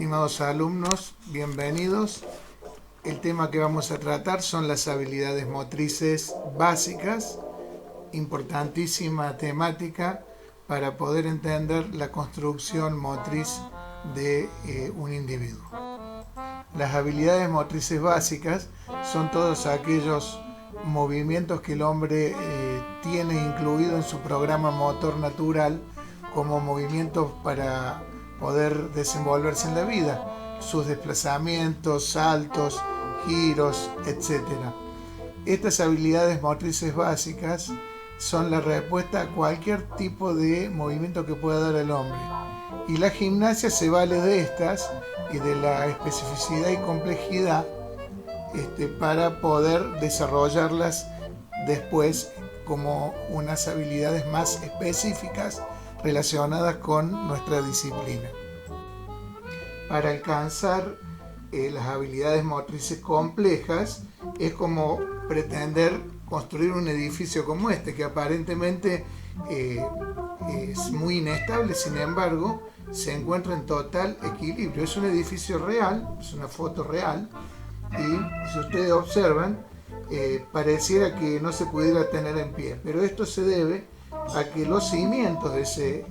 Estimados alumnos, bienvenidos. El tema que vamos a tratar son las habilidades motrices básicas, importantísima temática para poder entender la construcción motriz de un individuo. Las habilidades motrices básicas son todos aquellos movimientos que el hombre tiene incluido en su programa motor natural como movimientos para poder desenvolverse en la vida, sus desplazamientos, saltos, giros, etc. Estas habilidades motrices básicas son la respuesta a cualquier tipo de movimiento que pueda dar el hombre. Y la gimnasia se vale de estas y de la especificidad y complejidad para poder desarrollarlas después como unas habilidades más específicas relacionadas con nuestra disciplina. Para alcanzar las habilidades motrices complejas es como pretender construir un edificio como este, que aparentemente es muy inestable, sin embargo se encuentra en total equilibrio. Es un edificio real, es una foto real, y si ustedes observan, pareciera que no se pudiera tener en pie, pero esto se debe a que los cimientos de ese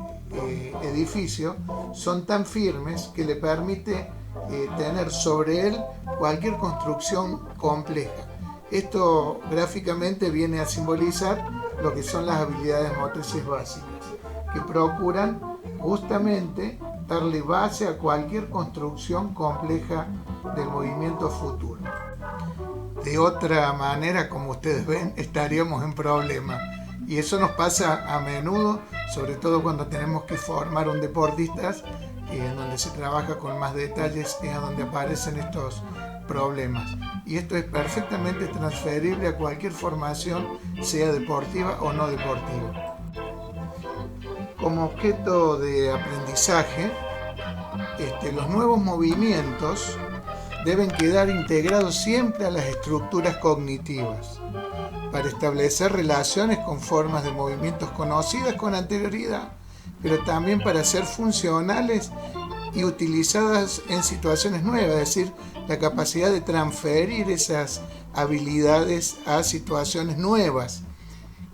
edificio son tan firmes que le permite tener sobre él cualquier construcción compleja. Esto gráficamente viene a simbolizar lo que son las habilidades motrices básicas, que procuran justamente darle base a cualquier construcción compleja del movimiento futuro. De otra manera, como ustedes ven, estaríamos en problemas. Y eso nos pasa a menudo, sobre todo cuando tenemos que formar un deportista, en donde se trabaja con más detalles, es donde aparecen estos problemas. Y esto es perfectamente transferible a cualquier formación, sea deportiva o no deportiva. Como objeto de aprendizaje, los nuevos movimientos deben quedar integrados siempre a las estructuras cognitivas, para establecer relaciones con formas de movimientos conocidas con anterioridad, pero también para ser funcionales y utilizadas en situaciones nuevas, es decir, la capacidad de transferir esas habilidades a situaciones nuevas.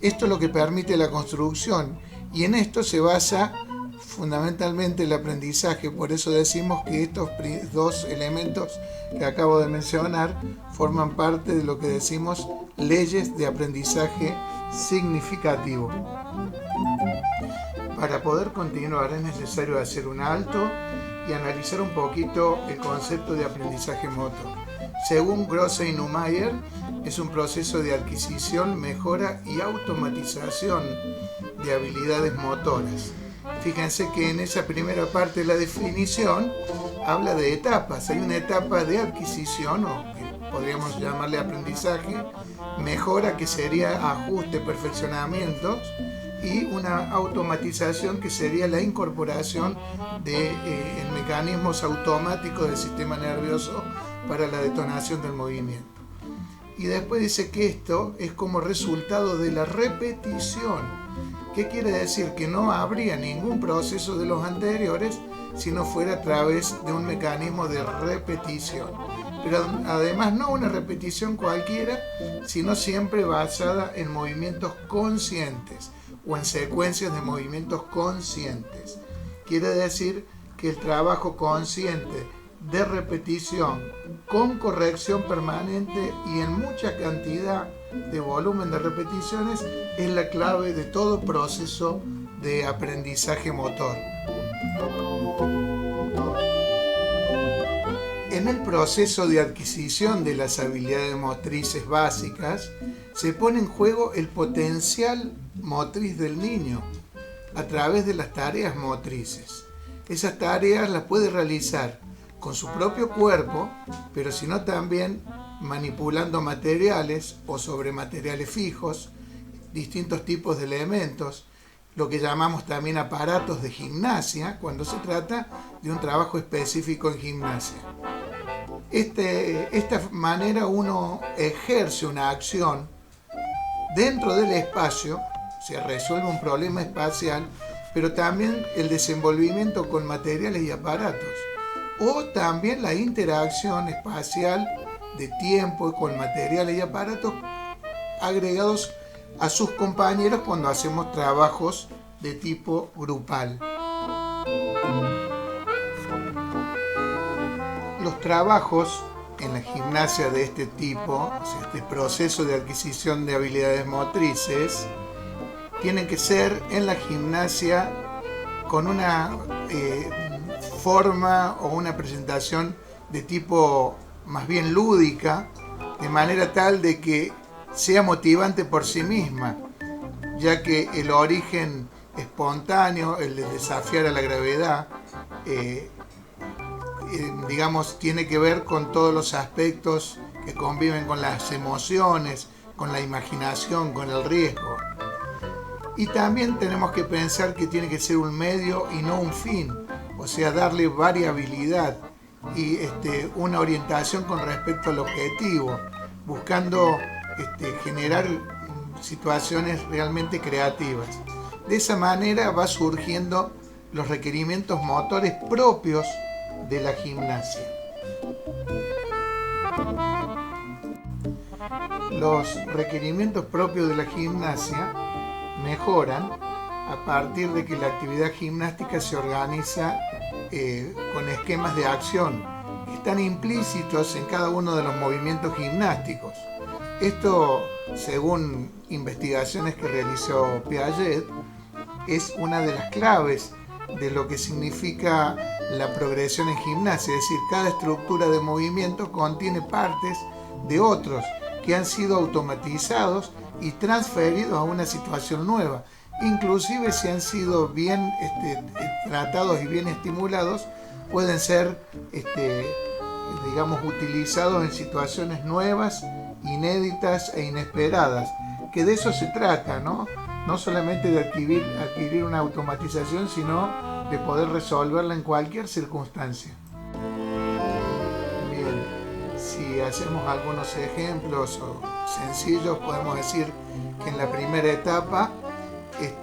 Esto es lo que permite la construcción, y en esto se basa fundamentalmente el aprendizaje. Por eso decimos que estos dos elementos que acabo de mencionar forman parte de lo que decimos leyes de aprendizaje significativo. Para poder continuar es necesario hacer un alto y analizar un poquito el concepto de aprendizaje motor. Según Grosse y Neumayer, es un proceso de adquisición, mejora y automatización de habilidades motoras. Fíjense que en esa primera parte de la definición habla de etapas. Hay una etapa de adquisición, o que podríamos llamarle aprendizaje, mejora, que sería ajuste, perfeccionamientos, y una automatización, que sería la incorporación de mecanismos automáticos del sistema nervioso para la detonación del movimiento. Y después dice que esto es como resultado de la repetición. ¿Qué quiere decir? Que no habría ningún proceso de los anteriores si no fuera a través de un mecanismo de repetición. Pero además no una repetición cualquiera, sino siempre basada en movimientos conscientes o en secuencias de movimientos conscientes. Quiere decir que el trabajo consciente de repetición con corrección permanente y en mucha cantidad de volumen de repeticiones es la clave de todo proceso de aprendizaje motor. En el proceso de adquisición de las habilidades motrices básicas se pone en juego el potencial motriz del niño a través de las tareas motrices. Esas tareas las puede realizar con su propio cuerpo, pero sino también manipulando materiales o sobre materiales fijos, distintos tipos de elementos, lo que llamamos también aparatos de gimnasia, cuando se trata de un trabajo específico en gimnasia. Esta manera uno ejerce una acción dentro del espacio, se resuelve un problema espacial, pero también el desenvolvimiento con materiales y aparatos. o también la interacción espacial de tiempo con materiales y aparatos agregados a sus compañeros cuando hacemos trabajos de tipo grupal. Los trabajos en la gimnasia de este tipo, o sea, este proceso de adquisición de habilidades motrices, tienen que ser en la gimnasia con una forma o una presentación de tipo más bien lúdica, de manera tal de que sea motivante por sí misma, ya que el origen espontáneo, el de desafiar a la gravedad, digamos, tiene que ver con todos los aspectos que conviven con las emociones, con la imaginación, con el riesgo. Y también tenemos que pensar que tiene que ser un medio y no un fin, o sea, darle variabilidad y una orientación con respecto al objetivo, buscando generar situaciones realmente creativas. De esa manera va surgiendo los requerimientos motores propios de la gimnasia. Los requerimientos propios de la gimnasia mejoran a partir de que la actividad gimnástica se organiza con esquemas de acción que están implícitos en cada uno de los movimientos gimnásticos. Esto, según investigaciones que realizó Piaget, es una de las claves de lo que significa la progresión en gimnasia, es decir, cada estructura de movimiento contiene partes de otros que han sido automatizados y transferidos a una situación nueva. Inclusive si han sido bien tratados y bien estimulados, pueden ser digamos, utilizados en situaciones nuevas, inéditas e inesperadas, que de eso se trata, ¿no? No solamente de adquirir una automatización, sino de poder resolverla en cualquier circunstancia. Bien, si hacemos algunos ejemplos sencillos, podemos decir que en la primera etapa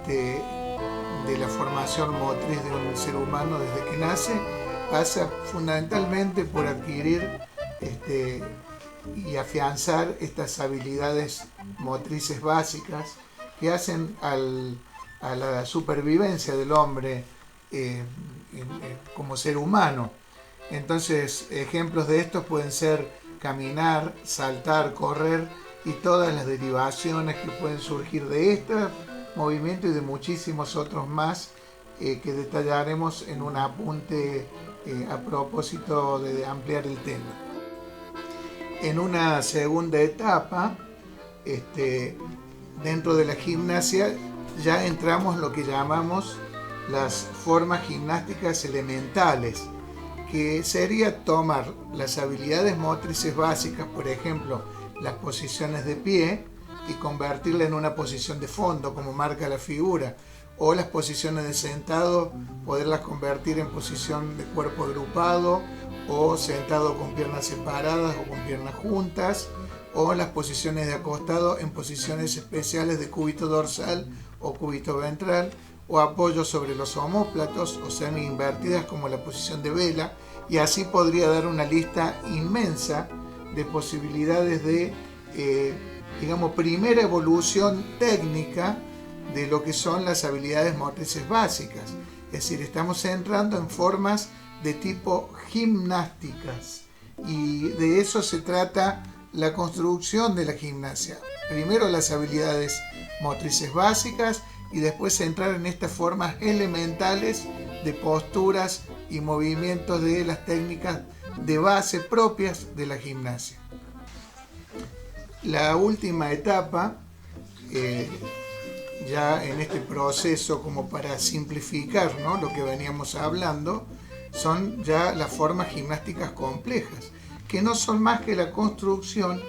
de la formación motriz de un ser humano desde que nace, pasa fundamentalmente por adquirir y afianzar estas habilidades motrices básicas que hacen a la supervivencia del hombre como ser humano. Entonces, ejemplos de estos pueden ser caminar, saltar, correr y todas las derivaciones que pueden surgir de este movimiento y de muchísimos otros más que detallaremos en un apunte a propósito de ampliar el tema. En una segunda etapa, dentro de la gimnasia ya entramos en lo que llamamos las formas gimnásticas elementales, que sería tomar las habilidades motrices básicas, por ejemplo, las posiciones de pie, y convertirla en una posición de fondo, como marca la figura, o las posiciones de sentado, poderlas convertir en posición de cuerpo agrupado, o sentado con piernas separadas o con piernas juntas, o las posiciones de acostado en posiciones especiales de cúbito dorsal o cúbito ventral, o apoyo sobre los omóplatos o semi-invertidas como la posición de vela, y así podría dar una lista inmensa de posibilidades de, digamos, primera evolución técnica de lo que son las habilidades motrices básicas. Es decir, estamos entrando en formas de tipo gimnásticas, y de eso se trata la construcción de la gimnasia. Primero las habilidades motrices básicas y después entrar en estas formas elementales de posturas y movimientos de las técnicas de base propias de la gimnasia. La última etapa, ya en este proceso como para simplificar, ¿no?, lo que veníamos hablando, son ya las formas gimnásticas complejas, que no son más que la construcción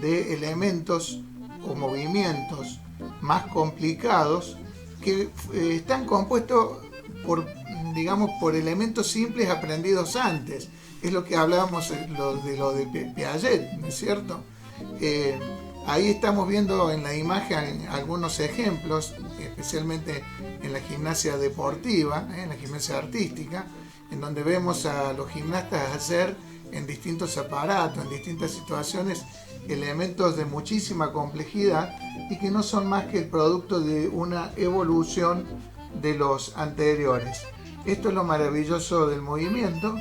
de elementos o movimientos más complicados que están compuestos por elementos simples aprendidos antes. Es lo que hablábamos de lo de Piaget, ¿no es cierto? Ahí estamos viendo en la imagen algunos ejemplos, especialmente en la gimnasia deportiva, en la gimnasia artística, en donde vemos a los gimnastas hacer en distintos aparatos, en distintas situaciones, elementos de muchísima complejidad y que no son más que el producto de una evolución de los anteriores. Esto es lo maravilloso del movimiento,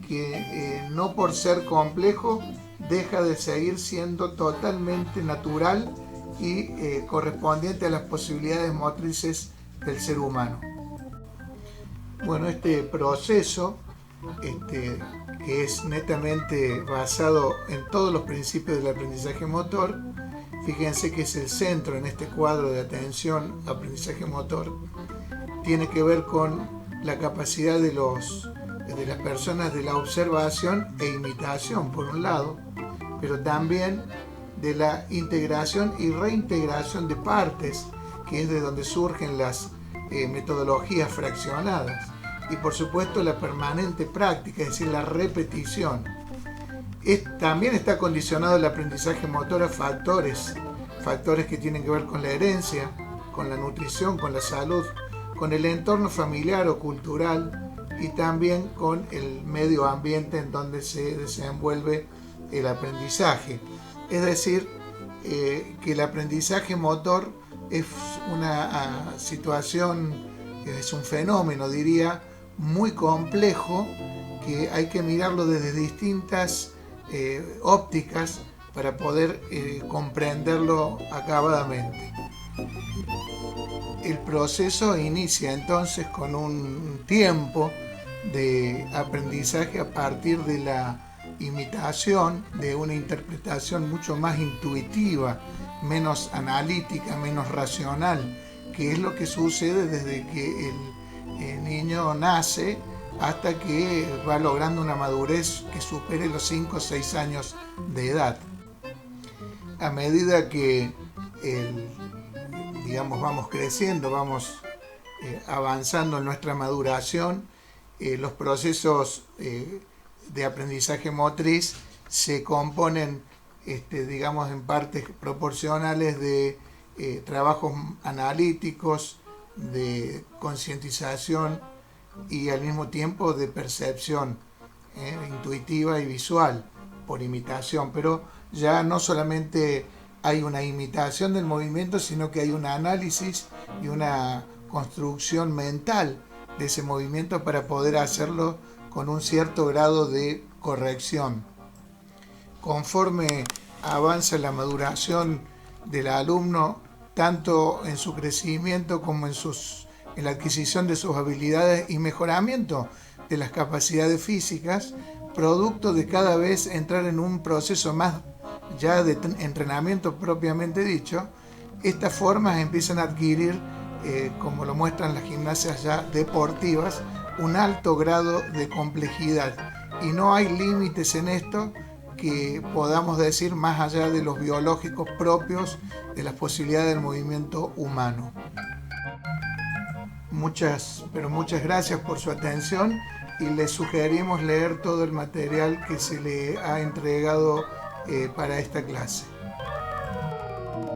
que no por ser complejo deja de seguir siendo totalmente natural y correspondiente a las posibilidades motrices del ser humano. Bueno, este proceso que es netamente basado en todos los principios del aprendizaje motor, fíjense que es el centro en este cuadro de atención, aprendizaje motor, tiene que ver con la capacidad de las personas de la observación e imitación, por un lado, pero también de la integración y reintegración de partes, que es de donde surgen las metodologías fraccionadas, y por supuesto la permanente práctica, es decir, la repetición. También está condicionado el aprendizaje motor a factores que tienen que ver con la herencia, con la nutrición, con la salud, con el entorno familiar o cultural y también con el medio ambiente en donde se desenvuelve el aprendizaje. Es decir, que el aprendizaje motor es una situación, es un fenómeno, diría, muy complejo, que hay que mirarlo desde distintas ópticas para poder comprenderlo acabadamente. El proceso inicia entonces con un tiempo de aprendizaje a partir de la imitación, de una interpretación mucho más intuitiva, menos analítica, menos racional, que es lo que sucede desde que el niño nace hasta que va logrando una madurez que supere los 5 o 6 años de edad. A medida que vamos creciendo, vamos avanzando en nuestra maduración, los procesos de aprendizaje motriz se componen en partes proporcionales de trabajos analíticos, de concientización y al mismo tiempo de percepción intuitiva y visual por imitación, pero ya no solamente hay una imitación del movimiento, sino que hay un análisis y una construcción mental de ese movimiento para poder hacerlo con un cierto grado de corrección. Conforme avanza la maduración del alumno, tanto en su crecimiento como en la adquisición de sus habilidades y mejoramiento de las capacidades físicas, producto de cada vez entrar en un proceso más ya de entrenamiento propiamente dicho, estas formas empiezan a adquirir, como lo muestran las gimnasias ya deportivas, un alto grado de complejidad. Y no hay límites en esto que podamos decir más allá de los biológicos propios de las posibilidades del movimiento humano. Muchas gracias por su atención y les sugerimos leer todo el material que se le ha entregado para esta clase.